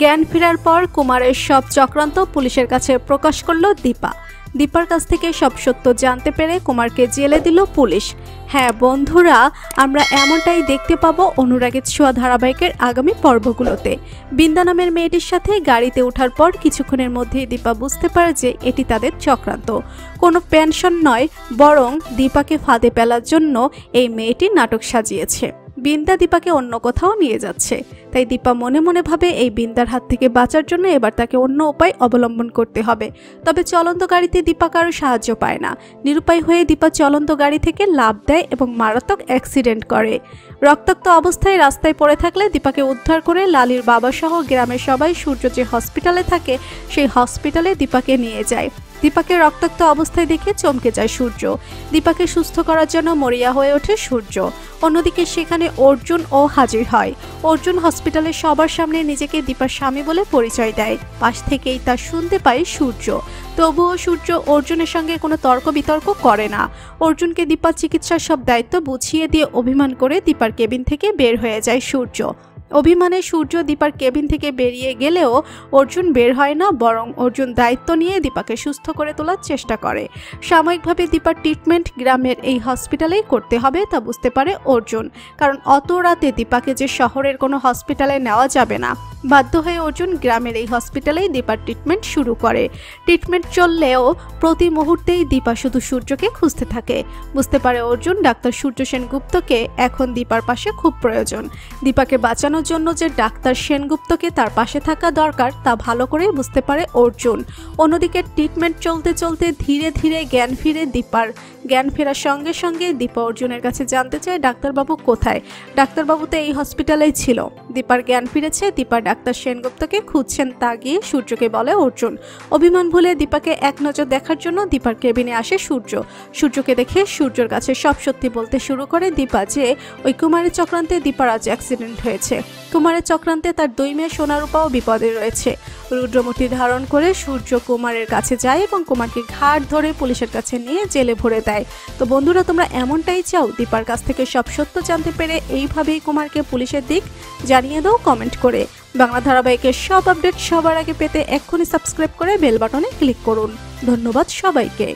জ্ঞান ফেরার পর কুমারের সব চক্রান্ত পুলিশের কাছে প্রকাশ করল দীপা। দীপার কাছ থেকে সব সত্য জানতে পেরে কুমারকে জেলে দিল পুলিশ। হ্যাঁ বন্ধুরা, আমরা এমনটাই দেখতে পাবো অনুরাগের ছোঁয়া ধারাবাহিকের আগামী পর্বগুলোতে। বিন্দা নামের মেয়েটির সাথে গাড়িতে ওঠার পর কিছুক্ষণের মধ্যেই দীপা বুঝতে পারে যে এটি তাদের চক্রান্ত। কোনো পেনশন নয়, বরং দীপাকে ফাঁদে ফেলার জন্য এই মেয়েটি নাটক সাজিয়েছে। বিন্দা দীপাকে অন্য কোথাও নিয়ে যাচ্ছে, তাই দীপা মনে মনে ভাবে এই বিন্দার হাত থেকে বাঁচার জন্য এবার তাকে অন্য উপায় অবলম্বন করতে হবে। তবে চলন্ত গাড়িতে দীপা কারো সাহায্য পায় না। নিরুপায় হয়ে দীপা চলন্ত গাড়ি থেকে লাফ দেয় এবং মারাত্মক অ্যাক্সিডেন্ট করে। রক্তাক্ত অবস্থায় রাস্তায় পড়ে থাকলে দীপাকে উদ্ধার করে লালির বাবা সহ গ্রামের সবাই সূর্য যে হসপিটালে থাকে সেই হসপিটালে দীপাকে নিয়ে যায়। দীপাকে রক্তাক্ত অবস্থায় দেখে চমকে যায় সূর্য। দীপাকে সুস্থ করার জন্য মরিয়া হয়ে ওঠে সূর্য। অন্যদিকে সেখানে অর্জুন ও হাজির হয়। অর্জুন হসপিটালে সবার সামনে নিজেকে দীপার স্বামী বলে পরিচয় দেয়। পাশ থেকেই তা শুনতে পায় সূর্য। তবুও সূর্য অর্জুনের সঙ্গে কোনো তর্ক বিতর্ক করে না। অর্জুনকে দীপার চিকিৎসার সব দায়িত্ব বুঝিয়ে দিয়ে অভিমান করে দীপার কেবিন থেকে বের হয়ে যায় সূর্য। অভিমানে সূর্য দীপার কেবিন থেকে বেরিয়ে গেলেও অর্জুন বের হয় না, বরং অর্জুন দায়িত্ব নিয়ে দীপাকে সুস্থ করে তোলার চেষ্টা করে। সাময়িকভাবে দীপার ট্রিটমেন্ট গ্রামের এই হসপিটালেই করতে হবে তা বুঝতে পারে অর্জুন, কারণ অত রাতে দীপাকে যে শহরের কোনো হসপিটালে নেওয়া যাবে না। বাধ্য হয়ে অর্জুন গ্রামের এই হসপিটালেই দীপার ট্রিটমেন্ট শুরু করে। ট্রিটমেন্ট চললেও প্রতি মুহূর্তেই দীপা শুধু সূর্যকে খুঁজতে থাকে। বুঝতে পারে অর্জুন ডাক্তার সূর্য সেনগুপ্তকে এখন দীপার পাশে খুব প্রয়োজন। দীপাকে বাঁচানোর জন্য যে ডাক্তার সেনগুপ্তকে তার পাশে থাকা দরকার তা ভালো করে বুঝতে পারে অর্জুন। অন্যদিকে ট্রিটমেন্ট চলতে চলতে ধীরে ধীরে জ্ঞান ফিরে দীপার। জ্ঞান ফেরার সঙ্গে সঙ্গে দীপা অর্জুনের কাছে জানতে চায় ডাক্তারবাবু কোথায়। ডাক্তারবাবু তো এই হসপিটালেই ছিল। দীপার জ্ঞান ফিরেছে, দীপা ডাক্তার সেনগুপ্তকে খুঁজছেন তা গিয়ে সূর্যকে বলে অর্জুন। অভিমান ভুলে দীপাকে এক নজর দেখার জন্য দীপার কেবিনে আসে সূর্য। সূর্যকে দেখে সূর্যর কাছে সব সত্যি বলতে শুরু করে দীপা যে ওই কুমারের চক্রান্তে দীপার আজ অ্যাক্সিডেন্ট হয়েছে। কুমারের চক্রান্তে তার 2 মেয়ে সোনারূপাও বিপদে রয়েছে। রুদ্রমূর্তি ধারণ করে সূর্য কুমারের কাছে যায় এবং কুমারকে ঘাট ধরে পুলিশের কাছে নিয়ে জেলে ভরে দেয়। তো বন্ধুরা, তোমরা এমনটাই চাও? দীপার কাছ থেকে সব সত্য জানতে পেরে এইভাবেই কুমারকে পুলিশের দিক জানিয়ে দাও কমেন্ট করে। বাংলা ধারাবাহিকের সব আপডেট সবার আগে পেতে এক্ষুনি সাবস্ক্রাইব করে বেল বাটনে ক্লিক করুন। ধন্যবাদ সবাইকে।